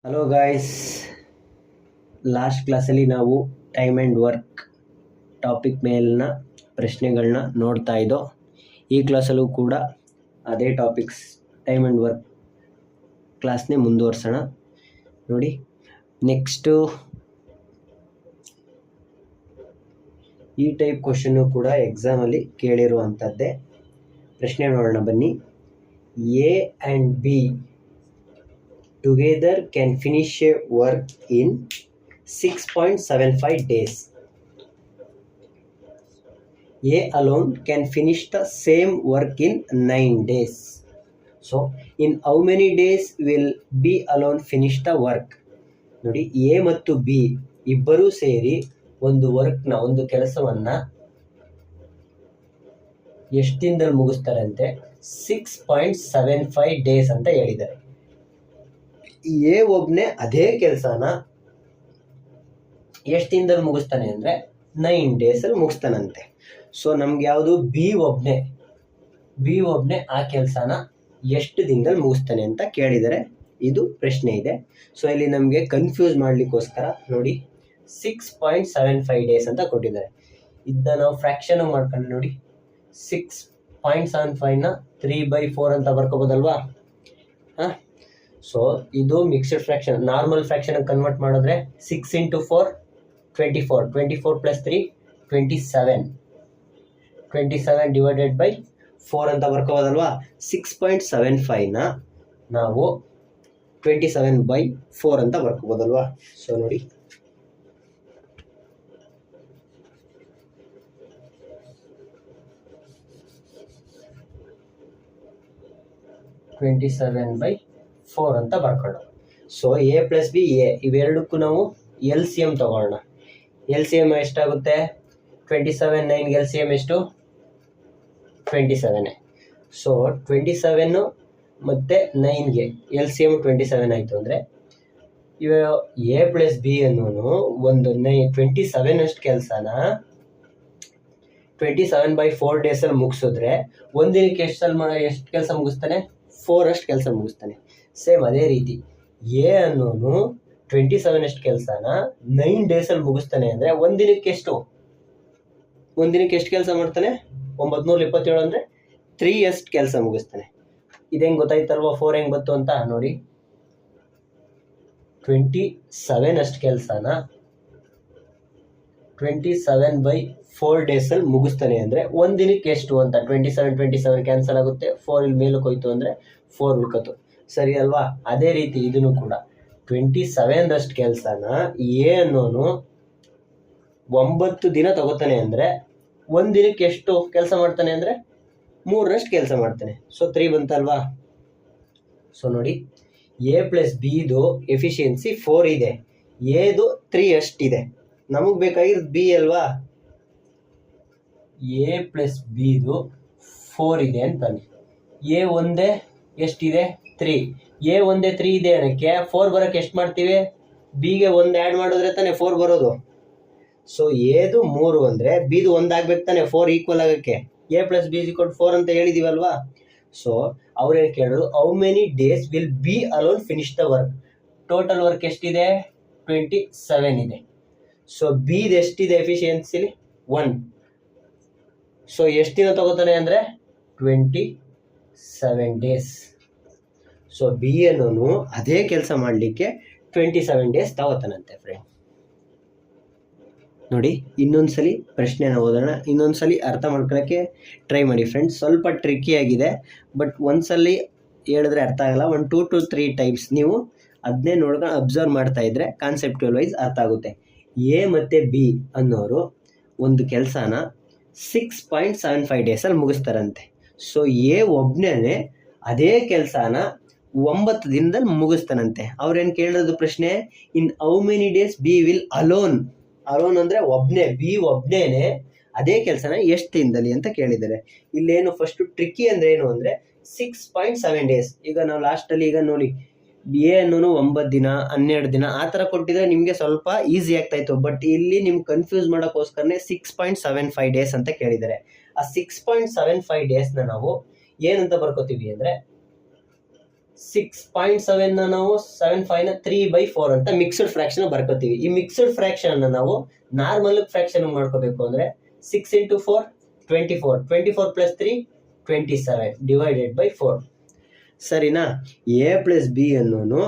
Hello guys, last ಕ್ಲಾಸಲ್ಲಿ ನಾವು time and work topic ಮೇಲಿನ ಪ್ರಶ್ನೆಗಳನ್ನ ನೋಡ್ತಾ ಇದ್ದೋ. ಈ ಕ್ಲಾಸಲ್ಲೂ ಕೂಡ ಅದೇ ಟಾಪಿಕ್ಸ್ ಟೈಮ್ ಆ್ಯಂಡ್ ವರ್ಕ್ ಕ್ಲಾಸ್ನೇ ಮುಂದುವರ್ಸೋಣ. ನೋಡಿ, ನೆಕ್ಸ್ಟು ಈ ಟೈಪ್ ಕ್ವಶನ್ನು ಕೂಡ ಎಕ್ಸಾಮಲ್ಲಿ ಕೇಳಿರುವಂಥದ್ದೇ. ಪ್ರಶ್ನೆ ನೋಡೋಣ ಬನ್ನಿ. A and B together can finish a work in 6.75 days. A alone can finish the same work in 9 days. So, in how many days will B alone finish the work? ನೋಡಿ, A ಮತ್ತು B ಇಬ್ಬರೂ ಸೇರಿ ಒಂದು ಕೆಲಸವನ್ನ ಎಷ್ಟು ದಿನದಲ್ಲಿ ಮುಗಿಸ್ತಾರಂತೆ? 6.75 days ಅಂತ ಹೇಳಿದ್ದಾರೆ. ಎ ಒಬ್ಬನೇ ಅದೇ ಕೆಲಸನ ಎಷ್ಟು ದಿನದಲ್ಲಿ ಮುಗಿಸ್ತಾನೆ ಅಂದರೆ 9 ಡೇಸಲ್ಲಿ ಮುಗಿಸ್ತಾನಂತೆ. ಸೊ ನಮ್ಗೆ ಯಾವುದು ಬಿ ಒಬ್ಬನೇ ಆ ಕೆಲಸನ ಎಷ್ಟು ದಿನದಲ್ಲಿ ಮುಗಿಸ್ತಾನೆ ಅಂತ ಕೇಳಿದರೆ ಇದು ಪ್ರಶ್ನೆ ಇದೆ. ಸೊ ಇಲ್ಲಿ ನಮಗೆ ಕನ್ಫ್ಯೂಸ್ ಮಾಡಲಿಕ್ಕೋಸ್ಕರ ನೋಡಿ 6.75 ಡೇಸ್ ಅಂತ ಕೊಟ್ಟಿದ್ದಾರೆ. ಇದನ್ನ ನಾವು ಫ್ರ್ಯಾಕ್ಷನ್ ಮಾಡ್ಕೊಂಡು ನೋಡಿ 6.75ನ 3/4 ಅಂತ ಬರ್ಕೋಬೋದಲ್ವಾ? ಸೊ ಇದು mixed fraction. Normal fraction convert ಮಾಡಿದ್ರೆ 6 × 4 24, 24 + 3 27, 27 ಡಿವೈಡೆಡ್ ಬೈ 4 ಅಂತ ಬರ್ಕೋಬೋದಲ್ವಾ? 6.75ನ ನಾವು 27/4 ಅಂತ ಬರ್ಕೋಬೋದಲ್ವಾ? ಸೊ ನೋಡಿ, ಅಂತ ಬರ್ಕೊಳ್ಳೋಣ. ಸೊ ಎ ಪ್ಲಸ್ ಬಿ, ಇವೆರಡಕ್ಕೂ ನಾವು ಎಲ್ ಸಿ ಎಮ್ ತಗೊಳ್ಳೋಣ. ಎಲ್ ಸಿ ಎಮ್ ಎಷ್ಟಾಗುತ್ತೆ? 27, 9ಗೆ ಎಲ್ ಸಿ ಎಮ್ ಎಷ್ಟು? 27. ಸೊ 27 ಮತ್ತು 9ಗೆ ಎಲ್ ಸಿ ಎಮ್ 27 ಆಯಿತು ಅಂದರೆ ಇವ ಎ ಪ್ಲಸ್ ಬಿ ಅನ್ನೋನು ಒಂದು 27 ಅಷ್ಟು ಕೆಲಸನ 27/4 ಡೇಸಲ್ಲಿ ಮುಗಿಸಿದ್ರೆ ಒಂದಿನಕ್ಕೆ ಎಷ್ಟು ಕೆಲಸ ಮುಗಿಸ್ತಾನೆ? 4 ಅಷ್ಟು ಕೆಲಸ ಮುಗಿಸ್ತಾನೆ. ಸೇಮ್ ಅದೇ ರೀತಿ ಎ ಅನ್ನೋನು 27 ಅಷ್ಟು ಕೆಲಸನ 9 ಡೇಸಲ್ಲಿ ಮುಗಿಸ್ತಾನೆ ಅಂದರೆ ಒಂದಿನಕ್ಕೆ ಎಷ್ಟು ಕೆಲಸ ಮಾಡ್ತಾನೆ? 927 ಅಂದರೆ 3 ಅಷ್ಟು ಕೆಲಸ ಮುಗಿಸ್ತಾನೆ. ಇದೇನು ಗೊತ್ತಾಯ್ತಲ್ವ 4 ಹೆಂಗೆ ಬಂತು ಅಂತ? ನೋಡಿ, 27 ಅಷ್ಟು ಕೆಲಸನ 27/4 ಡೇಸಲ್ಲಿ ಮುಗಿಸ್ತಾನೆ ಅಂದರೆ ಒಂದಿನಕ್ಕೆ ಎಷ್ಟು ಅಂತ? 27 ಕ್ಯಾನ್ಸಲ್ ಆಗುತ್ತೆ, 4 ಇಲ್ಲಿ ಮೇಲಕ್ಕೆ ಹೋಯ್ತು ಅಂದರೆ 4 ಉಳ್ಕತ್ತು. ಸರಿ ಅಲ್ವಾ? ಅದೇ ರೀತಿ ಇದನ್ನು ಕೂಡ 27 ಕೆಲಸನ ಎ ಅನ್ನೋನು 9 ದಿನ ತಗೋತಾನೆ ಅಂದರೆ ಒಂದಿನಕ್ಕೆ ಎಷ್ಟು ಕೆಲಸ ಮಾಡ್ತಾನೆ ಅಂದರೆ 3 ಕೆಲಸ ಮಾಡ್ತಾನೆ. ಸೊ 3 ಬಂತಲ್ವಾ? ಸೊ ನೋಡಿ, ಎ ಪ್ಲಸ್ ಬಿದು ಎಫಿಷಿಯನ್ಸಿ 4 ಇದೆ, ಎದು 3 ಅಷ್ಟಿದೆ. ನಮಗೆ ಬೇಕಾಗಿರೋದು ಬಿ ಅಲ್ವಾ? ಎ ಪ್ಲಸ್ ಬಿದು 4 ಇದೆ ಅಂತಾನೆ. ಎ ಒಂದೇ ಎಷ್ಟಿದೆ? 3. ಎ ಒಂದೇ 3 ಇದೆ ಅನ್ನಕ್ಕೆ 4 ಬರೋಕ್ಕೆ ಎಷ್ಟು ಮಾಡ್ತೀವಿ? ಬಿಗೆ 1 ಆ್ಯಡ್ ಮಾಡಿದ್ರೆ ತಾನೆ 4 ಬರೋದು. ಸೊ ಎದು 3 ಅಂದರೆ ಬಿದು 1 ಆಗ್ಬೇಕು ತಾನೆ 4 ಈಕ್ವಲ್ ಆಗೋಕ್ಕೆ. ಎ ಪ್ಲಸ್ ಬಿ = 4 ಅಂತ ಹೇಳಿದೀವಲ್ವಾ? ಸೊ ಅವ್ರೇನು ಕೇಳೋದು, how many days will be alone finish the work? Total work ಎಷ್ಟಿದೆ? 27 ಇದೆ. ಸೊ ಬಿದು ಎಷ್ಟಿದೆ ಎಫಿಷಿಯನ್ಸಿಲಿ? 1. ಸೊ ಎಷ್ಟು ದಿನ ತಗೋತಾನೆ ಅಂದರೆ 27 ಡೇಸ್. ಸೊ ಬಿ ಅನ್ನೋನು ಅದೇ ಕೆಲಸ ಮಾಡಲಿಕ್ಕೆ 27 ಡೇಸ್ ತಗೋತಾನಂತೆ ಫ್ರೆಂಡ್. ನೋಡಿ, ಇನ್ನೊಂದ್ಸಲಿ ಪ್ರಶ್ನೆನ ಓದೋಣ. ಇನ್ನೊಂದ್ಸಲಿ ಅರ್ಥ ಮಾಡ್ಕೊಳ್ಳೋಕ್ಕೆ ಟ್ರೈ ಮಾಡಿ ಫ್ರೆಂಡ್ಸ್. ಸ್ವಲ್ಪ ಟ್ರಿಕ್ಕಿ ಆಗಿದೆ, ಬಟ್ ಒಂದ್ಸಲಿ ಹೇಳಿದ್ರೆ ಅರ್ಥ ಆಗಲ್ಲ. 1 2 to 3 ಟೈಮ್ಸ್ ನೀವು ಅದನ್ನೇ ನೋಡ್ಕೊಂಡು ಅಬ್ಸರ್ವ್ ಮಾಡ್ತಾ ಇದ್ರೆ ಕಾನ್ಸೆಪ್ಟುವಲ್ ವೈಸ್ ಅರ್ಥ ಆಗುತ್ತೆ. ಎ ಮತ್ತು ಬಿ ಅನ್ನೋರು ಒಂದು ಕೆಲಸನ 6.75 ಡೇಸಲ್ಲಿ ಮುಗಿಸ್ತಾರಂತೆ. ಸೊ ಎ ಒಬ್ಬನೇ ಅದೇ ಕೆಲಸನ 9 ದಿನದಲ್ಲಿ ಮುಗಿಸ್ತಾನಂತೆ. ಅವ್ರೇನು ಕೇಳೋದು ಪ್ರಶ್ನೆ, in how many days B will alone ಅಂದರೆ ಒಬ್ಬನೇ, ಬಿ ಒಬ್ಬನೇ ಅದೇ ಕೆಲಸನ ಎಷ್ಟು ದಿನದಲ್ಲಿ ಅಂತ ಕೇಳಿದ್ದಾರೆ. ಇಲ್ಲೇನು ಫಸ್ಟು ಟ್ರಿಕ್ಕಿ ಅಂದರೆ ಏನು ಅಂದರೆ 6.7 ಡೇಸ್. ಈಗ ನಾವು ಲಾಸ್ಟಲ್ಲಿ ಈಗ ನೋಡಿ ಎ ಅನ್ನೋನು 9 ದಿನ 12 ದಿನ ಆ ಥರ ಕೊಟ್ಟಿದ್ರೆ ನಿಮಗೆ ಸ್ವಲ್ಪ ಈಸಿ ಆಗ್ತಾಯಿತ್ತು. ಬಟ್ ಇಲ್ಲಿ ನಿಮ್ಗೆ ಕನ್ಫ್ಯೂಸ್ ಮಾಡೋಕ್ಕೋಸ್ಕರನೇ 6.75 ಡೇಸ್ ಅಂತ ಕೇಳಿದ್ದಾರೆ. ಆ 6.75 ಡೇಸ್ನ ನಾವು ಏನಂತ ಬರ್ಕೋತೀವಿ ಅಂದರೆ 6.7 ನಾವು 7.5 3/4 ಅಂತ ಮಿಕ್ಸ್ಡ್ ಫ್ರಾಕ್ಷನ್ ಬರ್ಕೋತೀವಿ. ಈ ಮಿಕ್ಸ್ಡ್ ಫ್ರಾಕ್ಷನ್ ಅನ್ನ ನಾವು ನಾರ್ಮಲ್ ಫ್ರಾಕ್ಷನ್ ಮಾಡ್ಕೋಬೇಕು ಅಂದ್ರೆ 6 × 4 24 24 + 3 27 /4 ಸರಿನಾ. a + b ಅನ್ನೋನು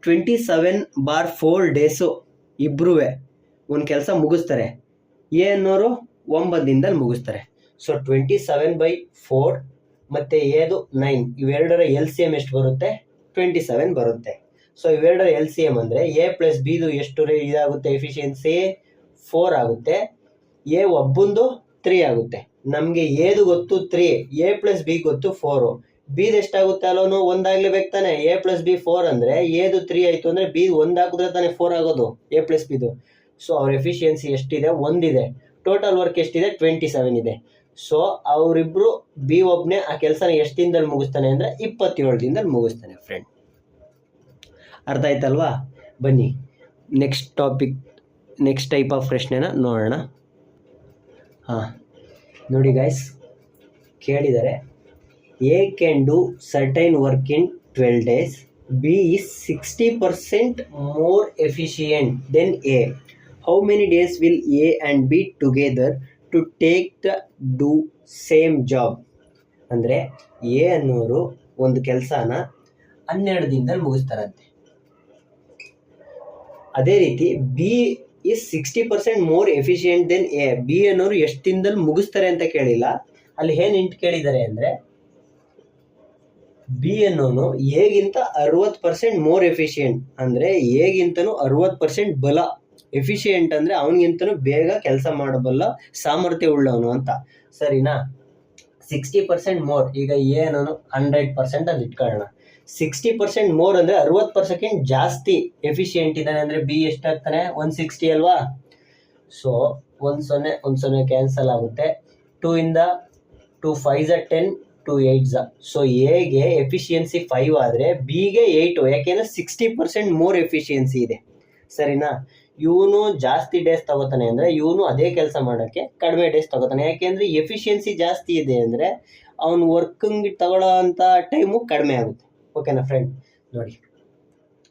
27/4 ಡೇಸು ಇಬ್ರೂ ಒಂದು ಕೆಲಸ ಮುಗಿಸ್ತಾರೆ. ಎ ಅನ್ನೋರು 9 ದಿನದಲ್ಲಿ ಮುಗಿಸ್ತಾರೆ. ಸೊ 27/4 ಮತ್ತು ಎದು 9 ಇವೆರಡರ LCM ಎಷ್ಟು ಬರುತ್ತೆ? 27 ಬರುತ್ತೆ. ಸೊ ಇವೆರಡರ LCM ಅಂದರೆ a + bದು ಎಷ್ಟು ಇದಾಗುತ್ತೆ ಎಫಿಷಿಯನ್ಸಿ? 4 ಆಗುತ್ತೆ. ಎ ಒಬ್ಬಂದು 3 ಆಗುತ್ತೆ. ನಮಗೆ ಎದು ಗೊತ್ತು 3, a + b ಗೊತ್ತು 4. ಬಿದು ಎಷ್ಟಾಗುತ್ತೆ ಅಲ್ಲೋನು? 1 ಆಗಲೇಬೇಕು ತಾನೆ. a + b 4 ಅಂದರೆ ಎದು 3 ಆಯಿತು ಅಂದರೆ ಬಿ 1 ಹಾಕಿದ್ರೆ ತಾನೆ 4 ಆಗೋದು a + bದು. ಸೊ ಅವ್ರ ಎಫಿಷಿಯನ್ಸಿ ಎಷ್ಟಿದೆ? 1 ಇದೆ. ಟೋಟಲ್ ವರ್ಕ್ ಎಷ್ಟಿದೆ? 27 ಇದೆ. ಸೊ ಅವರಿಬ್ರು ಬಿ ಒಬ್ಬನೇ ಆ ಕೆಲಸನ ಎಷ್ಟು ದಿನದಲ್ಲಿ ಮುಗಿಸ್ತಾನೆ ಅಂದರೆ 27 ದಿನದಲ್ಲಿ ಮುಗಿಸ್ತಾನೆ ಫ್ರೆಂಡ್. ಅರ್ಥ ಆಯ್ತಲ್ವಾ? ಬನ್ನಿ ನೆಕ್ಸ್ಟ್ ಟೈಪ್ ಆಫ್ ಪ್ರಶ್ನೆನ ನೋಡೋಣ. ನೋಡಿ ಗೈಸ್, ಕೇಳಿದ್ದಾರೆ A can do certain work in 12 days, B is 60% more efficient then A. How many days will A and B together to take the do same job? ಅಂದರೆ A ಅನ್ನೋರು ಒಂದು ಕೆಲಸನ 12 ದಿನದಲ್ಲಿ ಮುಗಿಸ್ತಾರಂತೆ. ಅದೇ ರೀತಿ B is 60% more efficient then A. B ಅನ್ನೋರು ಎಷ್ಟು ದಿನದಲ್ಲಿ ಮುಗಿಸ್ತಾರೆ ಅಂತ ಕೇಳಿಲ್ಲ, ಅಲ್ಲಿ ಏನು ಇಂಟ್ ಕೇಳಿದ್ದಾರೆ ಅಂದರೆ ಬಿ ಅನ್ನೋನು ಎಗಿಂತ 60% ಮೋರ್ ಎಫಿಷಿಯೆಂಟ್, ಅಂದರೆ ಎಗಿಂತನೂ 60% ಬಲ. ಎಫಿಷಿಯೆಂಟ್ ಅಂದರೆ ಅವನಿಗಿಂತನೂ ಬೇಗ ಕೆಲಸ ಮಾಡಬಲ್ಲ ಸಾಮರ್ಥ್ಯ ಉಳ್ಳವನು ಅಂತ. ಸರಿನಾ? 60% ಮೋರ್. ಈಗ ಎ ಅನ್ನೋನು 100% ಅಂತ ಇಟ್ಕೊಳ್ಳೋಣ. 60% ಮೋರ್ ಅಂದರೆ 60% ಜಾಸ್ತಿ ಎಫಿಷಿಯೆಂಟ್ ಇದ್ದಾನೆ ಅಂದರೆ ಬಿ ಎಷ್ಟಾಗ್ತಾನೆ? 160 ಅಲ್ವಾ? ಸೊ 1 0 ಕ್ಯಾನ್ಸಲ್ ಆಗುತ್ತೆ. 2 ಇಂದ 2 5 10 2 8. ಸೊ ಎಗೆ ಎಫಿಷಿಯನ್ಸಿ 5 ಆದರೆ ಬಿಗೆ 8, ಯಾಕೆಂದರೆ 60% ಮೋರ್ ಎಫಿಷಿಯನ್ಸಿ ಇದೆ. ಸರಿನಾ? ಇವನು ಜಾಸ್ತಿ ಡೇಸ್ ತಗೋತಾನೆ ಅಂದರೆ ಇವನು ಅದೇ ಕೆಲಸ ಮಾಡೋಕ್ಕೆ ಕಡಿಮೆ ಡೇಸ್ ತಗೋತಾನೆ. ಯಾಕೆಂದರೆ ಎಫಿಷಿಯನ್ಸಿ ಜಾಸ್ತಿ ಇದೆ ಅಂದರೆ ಅವನು ವರ್ಕಿಂಗ್ ತಗೊಳ್ಳೋ ಅಂಥ ಟೈಮು ಕಡಿಮೆ ಆಗುತ್ತೆ. ಓಕೆನಾ ಫ್ರೆಂಡ್? ನೋಡಿ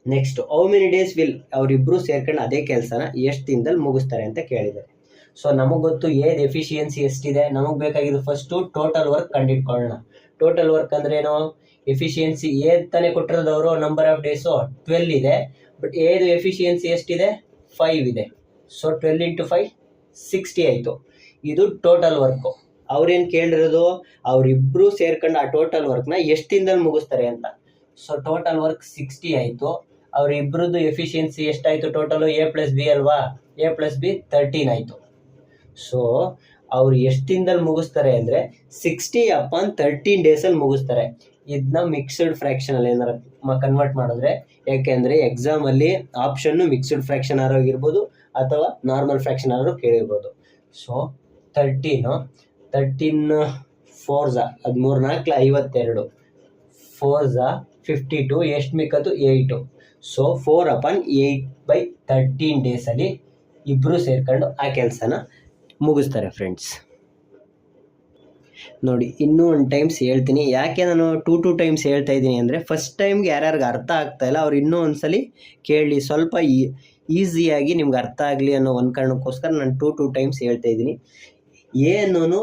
next, how many days will, ಅವರಿಬ್ಬರು ಸೇರ್ಕೊಂಡು ಅದೇ ಕೆಲಸನ ಎಷ್ಟು ದಿನದಲ್ಲಿ ಮುಗಿಸ್ತಾರೆ ಅಂತ ಕೇಳಿದ್ದಾರೆ. ಸೊ ನಮಗೆ ಗೊತ್ತು ಏದು ಎಫಿಷಿಯನ್ಸಿ ಎಷ್ಟಿದೆ. ನಮಗೆ ಬೇಕಾಗಿದ್ದು ಫಸ್ಟು ಟೋಟಲ್ ವರ್ಕ್ ಕಂಡಿಟ್ಕೊಳ್ಳೋಣ. ಟೋಟಲ್ ವರ್ಕ್ ಅಂದ್ರೆ ಏನು? ಎಫಿಷಿಯನ್ಸಿ ಏದು ತಾನೇ ಕೊಟ್ಟಿರೋದವರು ನಂಬರ್ ಆಫ್ ಡೇಸು 12 ಇದೆ, ಬಟ್ ಏದು ಎಫಿಷಿಯನ್ಸಿ ಎಷ್ಟಿದೆ? 5 ಇದೆ. ಸೊ 12 × 5 60 ಆಯಿತು. ಇದು ಟೋಟಲ್ ವರ್ಕು. ಅವ್ರೇನು ಕೇಳಿರೋದು? ಅವರಿಬ್ಬರು ಸೇರ್ಕೊಂಡು ಆ ಟೋಟಲ್ ವರ್ಕ್ನ ಎಷ್ಟು ದಿನದಲ್ಲಿ ಮುಗಿಸ್ತಾರೆ ಅಂತ. ಸೊ ಟೋಟಲ್ ವರ್ಕ್ 60 ಆಯಿತು. ಅವರಿಬ್ಬರದ್ದು ಎಫಿಷಿಯನ್ಸಿ ಎಷ್ಟಾಯಿತು ಟೋಟಲು? a + b ಅಲ್ವಾ? a + b 13 ಆಯಿತು. ಸೊ ಅವ್ರು ಎಷ್ಟು ದಿನದಲ್ಲಿ ಮುಗಿಸ್ತಾರೆ ಅಂದರೆ 60/13 ಡೇಸಲ್ಲಿ ಮುಗಿಸ್ತಾರೆ. ಇದನ್ನ ಮಿಕ್ಸ್ಡ್ ಫ್ರ್ಯಾಕ್ಷನಲ್ಲಿ ಏನಾರು ಕನ್ವರ್ಟ್ ಮಾಡಿದ್ರೆ, ಯಾಕೆಂದರೆ ಎಕ್ಸಾಮಲ್ಲಿ ಆಪ್ಷನ್ನು ಮಿಕ್ಸ್ಡ್ ಫ್ರ್ಯಾಕ್ಷನ್ ಆಗಿರ್ಬೋದು ಅಥವಾ ನಾರ್ಮಲ್ ಫ್ರ್ಯಾಕ್ಷನ್ ಆದರೂ ಕೇಳಿರ್ಬೋದು. ಸೊ 13 4 13 4 52 4 52 ಎಷ್ಟು ಮಿಕ್ಕದು? 8. ಸೊ 4/8/13 ಡೇಸಲ್ಲಿ ಇಬ್ಬರು ಸೇರ್ಕೊಂಡು ಆ ಕೆಲಸನ ಮುಗಿಸ್ತಾರೆ ಫ್ರೆಂಡ್ಸ್. ನೋಡಿ ಇನ್ನೂ ಒಂದು ಟೈಮ್ಸ್ ಹೇಳ್ತೀನಿ. ಯಾಕೆ ನಾನು 2 ಟೈಮ್ಸ್ ಹೇಳ್ತಾ ಇದ್ದೀನಿ ಅಂದರೆ ಫಸ್ಟ್ ಟೈಮ್ಗೆ ಯಾರ್ಯಾರಿಗೆ ಅರ್ಥ ಆಗ್ತಾಯಿಲ್ಲ ಅವ್ರು ಇನ್ನೂ ಒಂದ್ಸಲಿ ಕೇಳಿ, ಸ್ವಲ್ಪ ಈಸಿಯಾಗಿ ನಿಮ್ಗೆ ಅರ್ಥ ಆಗಲಿ ಅನ್ನೋ ಒಂದು ಕಾರಣಕ್ಕೋಸ್ಕರ ನಾನು 2 ಟೈಮ್ಸ್ ಹೇಳ್ತಾ ಇದ್ದೀನಿ. ಎ ಅನ್ನೋನು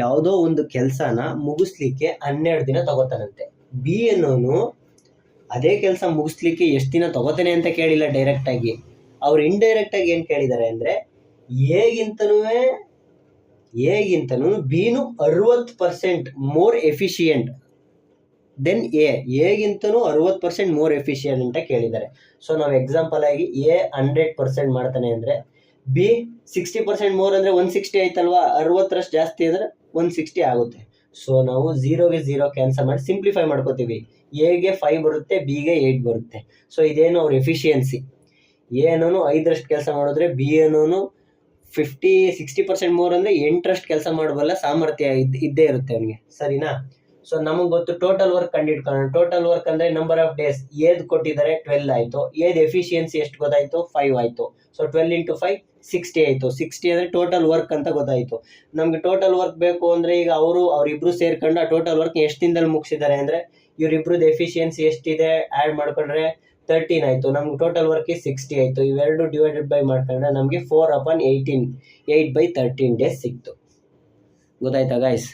ಯಾವುದೋ ಒಂದು ಕೆಲಸನ ಮುಗಿಸ್ಲಿಕ್ಕೆ 12 ದಿನ ತಗೋತಾನಂತೆ. ಬಿ ಅನ್ನೋನು ಅದೇ ಕೆಲಸ ಮುಗಿಸ್ಲಿಕ್ಕೆ ಎಷ್ಟು ದಿನ ತಗೋತಾನೆ ಅಂತ ಕೇಳಿಲ್ಲ ಡೈರೆಕ್ಟಾಗಿ. ಅವ್ರು ಇಂಡೈರೆಕ್ಟಾಗಿ ಏನು ಕೇಳಿದ್ದಾರೆ ಅಂದರೆ ಎಗಿಂತನೂ ಬಿನು 60% ಮೋರ್ ಎಫಿಷಿಯೆಂಟ್ ದೆನ್ ಎಗಿಂತನೂ 60% ಮೋರ್ ಎಫಿಷಿಯೆಂಟ್ ಅಂತ ಕೇಳಿದ್ದಾರೆ. ಸೊ ನಾವು ಎಕ್ಸಾಂಪಲ್ ಆಗಿ ಎ 100% ಮಾಡ್ತಾನೆ ಅಂದರೆ ಬಿ 60% ಮೋರ್ ಅಂದರೆ 160 ಆಯ್ತಲ್ವಾ? 60ರಷ್ಟು ಜಾಸ್ತಿ ಅಂದರೆ 160 ಆಗುತ್ತೆ. ಸೊ ನಾವು 0ಗೆ 0 ಕ್ಯಾನ್ಸಲ್ ಮಾಡಿ ಸಿಂಪ್ಲಿಫೈ ಮಾಡ್ಕೋತೀವಿ. ಎಗೆ 5 ಬರುತ್ತೆ, ಬಿಗೆ 8 ಬರುತ್ತೆ. ಸೊ ಇದೇನು ಅವ್ರ ಎಫಿಷಿಯನ್ಸಿ. ಎ ಅನ್ನೋನು 5ರಷ್ಟು ಕೆಲಸ ಮಾಡಿದ್ರೆ ಬಿ ಅನ್ನೋನು 60% ಮೋರ್ ಅಂದರೆ 8ರಷ್ಟು ಕೆಲಸ ಮಾಡಬಲ್ಲ ಸಾಮರ್ಥ್ಯ ಇದ್ದೇ ಇರುತ್ತೆ ಅವನಿಗೆ. ಸರಿನಾ? ಸೊ ನಮಗೆ ಗೊತ್ತು ಟೋಟಲ್ ವರ್ಕ್ ಕಂಡಿಡ್ಕೊಳ್ಳೋಣ. ಟೋಟಲ್ ವರ್ಕ್ ಅಂದರೆ ನಂಬರ್ ಆಫ್ ಡೇಸ್ ಏದು ಕೊಟ್ಟಿದ್ದಾರೆ 12 ಆಯಿತು. ಏದು ಎಫಿಷಿಯನ್ಸಿ ಎಷ್ಟು ಗೊತ್ತಾಯಿತು? 5 ಆಯಿತು. ಸೊ 12 × 5 60 ಆಯಿತು. 60 ಅಂದರೆ ಟೋಟಲ್ ವರ್ಕ್ ಅಂತ ಗೊತ್ತಾಯಿತು. ನಮಗೆ ಟೋಟಲ್ ವರ್ಕ್ ಬೇಕು ಅಂದರೆ ಈಗ ಅವರಿಬ್ಬರು ಸೇರ್ಕೊಂಡು ಆ ಟೋಟಲ್ ವರ್ಕ್ ಎಷ್ಟು ದಿನದಲ್ಲಿ ಮುಗಿಸಿದ್ದಾರೆ ಅಂದರೆ ಇವರಿಬ್ರದ್ದು ಎಫಿಷಿಯನ್ಸಿ ಎಷ್ಟಿದೆ ಆ್ಯಡ್ ಮಾಡ್ಕೊಂಡ್ರೆ 13 ಆಯಿತು. ನಮ್ಗೆ ಟೋಟಲ್ ವರ್ಕ್ 60 ಆಯಿತು. ಇವೆರಡು ಡಿವೈಡೆಡ್ ಬೈ ಮಾಡ್ಕೊಂಡ್ರೆ ನಮಗೆ 4/18 8/13 ಡೇಸ್ ಸಿಕ್ತು. ಗೊತ್ತಾಯ್ತಾ ಗೈಸ್?